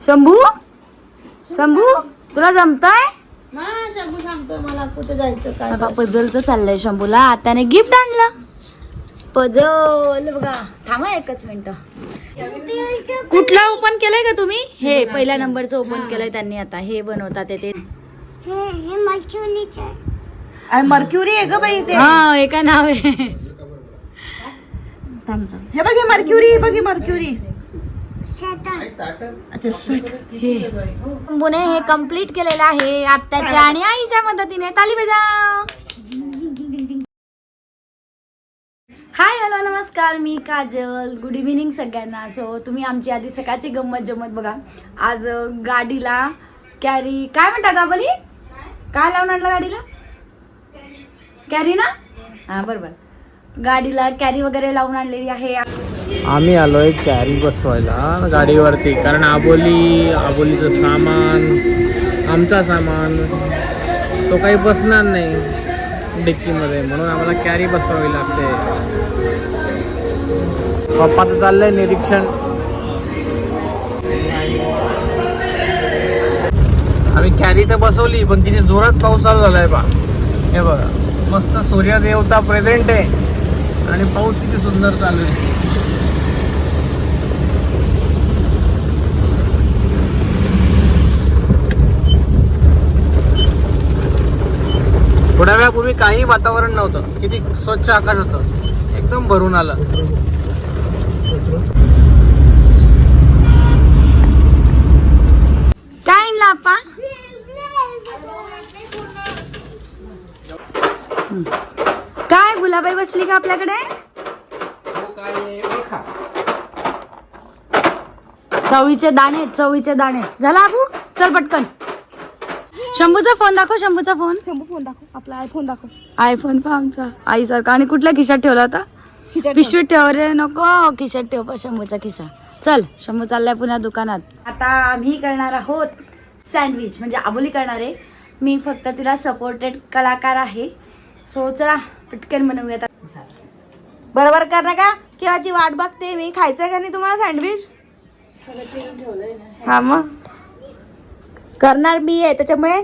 शंभू शंभू तुला जमतंय? शंभू सांगतो मला कुठे जायचं काय. आता पझलचं चाललंय शंभूला. त्याने गिफ्ट आणलं पझल बघा. थांबा एकच मिनिट. कुठला ओपन केलंय का तुम्ही? हे पहिल्या नंबरचं ओपन केलंय त्यांनी. आता हे बनवतात ते मर्क्युरी आहे ग बाई ते. हा हे काय नाव आहे? हे बघ हे मर्क्युरी बघ, मर्क्युरी. शंभूने हे कम्प्लीट केलेलं आहे आत्याच्या आणि आईच्या मदतीने. ताली बजा. हाय हॅलो नमस्कार, मी काजल. गुड इव्हिनिंग सगळ्यांना. सो तुम्ही आमची आधी सकाळची गंमत जमत बघा. आज गाडीला कॅरी काय म्हणतात आबली? काय लावून आणलं गाडीला? कॅरी ना? हा बरोबर. गाडीला कॅरी वगैरे लावून आणलेली आहे. आम्ही आलोय कॅरी बसवायला गाडीवरती, कारण आबोलीचं सामान, आमचा सामान तो काही बसणार नाही डिक्कीमध्ये, म्हणून आम्हाला कॅरी बसवावी लागते. पप्पाचं चाललंय निरीक्षण. आम्ही कॅरी तर बसवली, पण किती जोरात पाऊस चालू झालाय बा. हे बघा मस्त सूर्यदेवता प्रेझेंट आहे आणि पाऊस किती सुंदर चालू आहे. थोड्या वेळापूर्वी काही वातावरण नव्हतं, किती स्वच्छ आकाश होतं, एकदम भरून आलं. काय आणलं आपा? काय गुलाबाई बसली का आपल्याकडे? चवळीचे दाणे, चवळीचे दाणे. झाला आबू? चल पटकन. शंभूचा फोन दाखव. शंभूचा फोन. शंभू फोन दाखव, आपला आयफोन दाखव. आयफोन पहा आमचा आईसारखा. आणि कुठल्या खिशात ठेवला होता? पिशवीत ठेव रे. नको खिशात ठेव. पण शंभूचा खिसा. चल शंभू चाललाय पुन्हा दुकानात. आता आम्ही करणार आहोत सँडविच, म्हणजे आबोली करणार आहे. मी फक्त तिला सपोर्टेड कलाकार आहे. सो चला पटकन बनवूयात. बरोबर कर ना का केव्हाची वाट बघते मी. खायचंय का नाही तुम्हाला सँडविच? हा मग करणार मी आहे, त्याच्यामुळे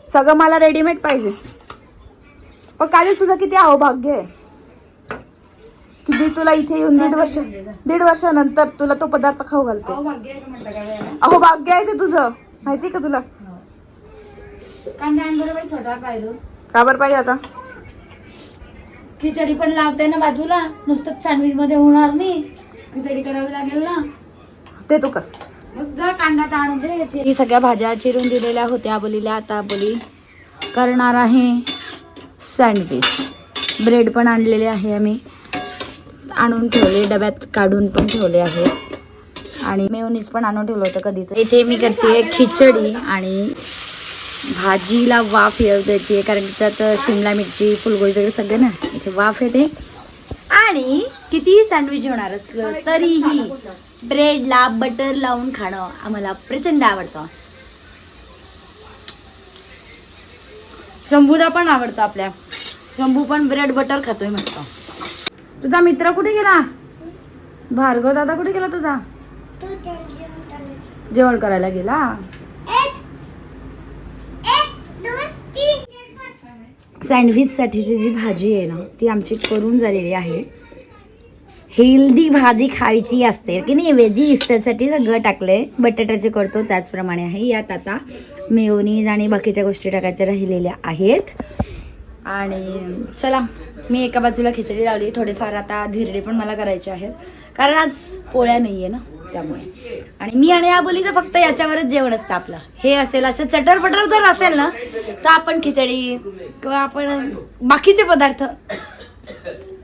सगळं मला रेडीमेड पाहिजे. पण काजल तुझं किती अहोभाग्य आहे की मी तुला इथे येऊन दीड वर्षानंतर तुला तो पदार्थ खाऊ घालते. अहोभाग्य आहे ते तुझं, माहिती का तुला? का बरं पाहिजे आता? खिचडी पण लावते ना बाजूला, नुसतं सँडविच मध्ये होणार नाही. खिचडी करावी लागेल ना. ते तू कर. मग जरा कांदा आणून दे. ही सगळ्या भाज्या चिरून दिलेल्या होत्या आबोलीला. आता आबोली करणार आहे सँडविच. ब्रेड पण आणलेले आहे, आम्ही आणून ठेवले, डब्यात काढून पण ठेवले आहे. आणि मेयोनीज पण आणून ठेवलं होतं कधीच. इथे मी करते खिचडी आणि भाजीला वाफ येऊ द्यायची, कारण त्यात शिमला मिरची, फुलगोबी वगैरे सगळे ना इथे वाफ येते. आणि कितीही सँडविच होणार असलं तरीही ब्रेडला बटर लावून खाणं आम्हाला प्रचंड आवडतं. शंभूला पण आवडतं. आपल्या शंभू पण ब्रेड बटर खातोय मस्त. तुझा मित्र कुठे गेला? भार्गव दादा कुठे गेला तुझा? जेवण करायला गेला. सँडविच साठीची जी भाजी आहे ना ती आमची करून झालेली आहे. हेल्दी भाजी खायची असते की नाही, व्हेजीज, त्यासाठी सगळं टाकलंय. बटाट्याचे करतो त्याचप्रमाणे आहे. यात आता मेयोनीज आणि बाकीच्या गोष्टी टाकायच्या राहिलेल्या आहेत. आणि चला मी एका बाजूला खिचडी लावली. थोडेफार आता धिरडे पण मला करायचे आहेत, कारण आज पोळ्या नाहीये ना त्यामुळे. आणि मी आणि आबोलीचं फक्त याच्यावरच जेवण असतं आपलं. हे असेल असं चटरपटर जर असेल ना तर आपण खिचडी किंवा आपण बाकीचे पदार्थ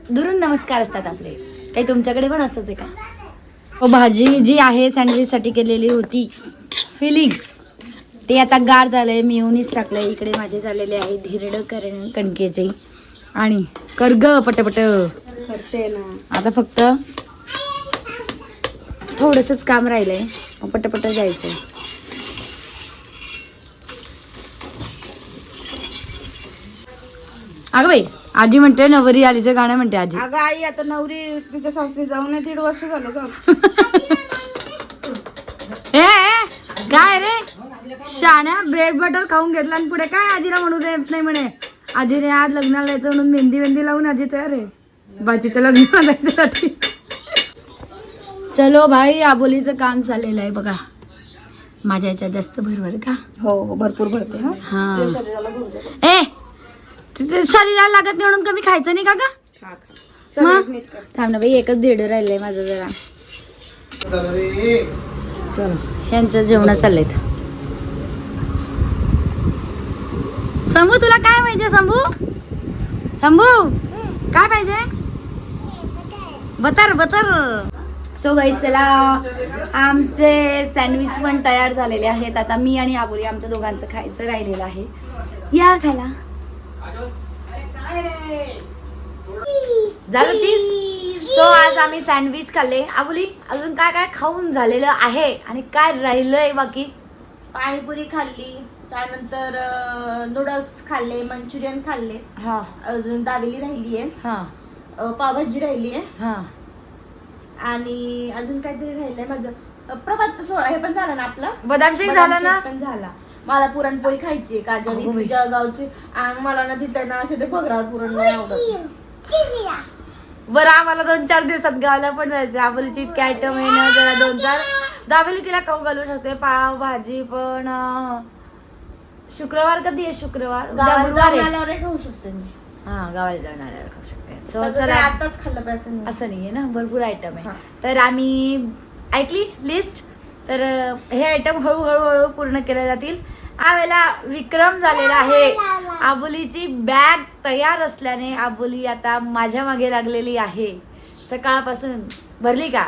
दुरून नमस्कार असतात आपले. काही तुमच्याकडे पण असंच आहे का? भाजी जी आहे सँडविचसाठी केलेली होती फिलिंग, ते आता गार झालंय. मेयोनीज टाकलंय. इकडे माझे झालेले आहे धिरड कणकेचे. आणि कर ग पटपट करते ना. आता फक्त थोडंसंच काम राहिलंय, पटपट जायचंय. अगं बाई आजी म्हणते नवरी आलीचं गाणं म्हणते आजी. अगं आई आता नवरी तुझ्या सासरी जाऊन 1.5 वर्ष झालं जाऊन. काय रे शाण्या ब्रेड बटर खाऊन घेतला आणि पुढे काय आजीला म्हणू देत नाही म्हणे. आजीने आज लग्नाला जायचं म्हणून मेहंदी लावून आजी तयार आहे बाजीचं लग्न जायच्यासाठी. चलो भाई आबोलीचं काम चाललेलं आहे बघा. माझ्या याच्यात जास्त भरभर का? हो भरपूर भरते. हा ए शरीराला लागत नाही म्हणून कमी खायचं नाही का ग? मग थांब ना बाई एकच दीड राहिलंय माझं जरा. चलो यांचं जेवण चाललंय. शंभू तुला काय पाहिजे? शंभू काय पाहिजे? Butter butter. सो गाईस चला आमचे सँडविच पण तयार झालेले आहेत. आता मी आणि आबोली आमच्या दोघांचं खायचं राहिलेलं आहे. या खायला झालं चीज. सो आज आम्ही सँडविच खाल्ले. आबोली अजून काय काय खाऊन झालेलं आहे आणि काय राहिलंय बाकी? पाणीपुरी खाल्ली, त्यानंतर नूडल्स खाल्ले, मंचुरियन खाल्ले, हा अजून दाबेली राहिली आहे, हा पावभाजी राहिली आहे हा आणि अजून काहीतरी राहिलंय माझं. प्रभातचं सोहळा हे पण झालं ना आपलं. बदाम शेक झाला ना? पण झाला. मला पुरणपोळी खायची काजल इथली जळगावची आणि मला ना तिथं ना असे ते बघरावर पुरण नाही आवडत. बरं आम्हाला 2-4 दिवसात गावाला पण जायचं. आबोलीची इतके आयटम आहे ना जरा 2-4 दाबेली तिला खाऊ घालू शकते. पाव भाजी पण शुक्रवार कधी आहे? शुक्रवार गावाला गुरुवार आहे. आल्यावर खाऊ शकते मी. हा गावाला जाऊन आल्यावर खाऊ शकते. So, सगळं चला काही आताच खाल्लं पाहिजे असं नाहीये ना भरपूर आयटम आहे. हा. तर आम्ही ऐकली लिस्ट. तर हे आयटम हळूहळू पूर्ण केले जातील. यावेळेला विक्रम झालेला आहे. आबोलीची बॅग तयार असल्याने आबोली आता माझ्या मागे लागलेली आहे. सकाळपासून भरली का?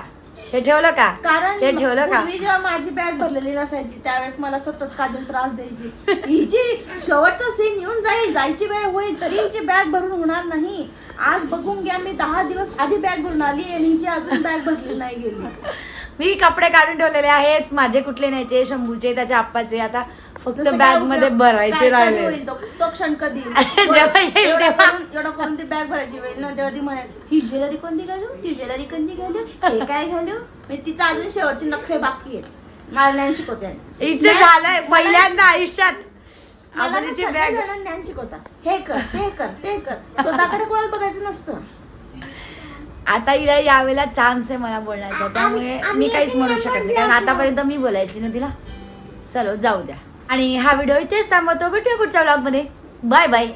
हे ठेवलं का? कारण हे ठेवलं का? पूर्वी जेव्हा माझी बॅग भरलेली नसायची त्यावेळेस मला सतत काजल त्रास द्यायची. हिची शेवटचा सीन येऊन जायची वेळ होईल तरी हिची बॅग भरून होणार नाही. आज बघून घ्या मी 10 दिवस आधी बॅग भरून आली आणि हिची अजून बॅग भरली नाही गेली. मी कपडे काढून ठेवलेले आहेत. माझे कुठले न्यायचे? शंभूचे, त्याच्या आप्पाचे. आता फक्त जसं बॅग काय मध्ये उपयोग? भरायचे काय राहिले. होईल तो क्षण कधी जेव्हा येईल तेव्हा. एवढं करून ती बॅग भरायची वेळ ना तेव्हा ती म्हणाल ही ज्वेलरी कोणती घालू, ही ज्वेलरी कोणती घालू, हे काय घालू. तिचा अजून शेवटचे नखरे बाकी आहेत. मला ज्ञान शिकवते. हिचं झालंय पहिल्यांदा आयुष्यात आबोलीची बॅग. ज्ञान शिकवता. हे कर ते कर ते कर. स्वतःकडे कोणाला बघायचं नसतं. आता हिला यावेळेला चान्स आहे मला बोलण्याचा. त्यामुळे मी काहीच म्हणू शकत नाही कारण आतापर्यंत मी बोलायची ना तिला. चलो जाऊ द्या. आणि हा व्हिडिओ इथेच थांबवतो. भेटूया पुढच्या व्लॉग मध्ये. Bye bye.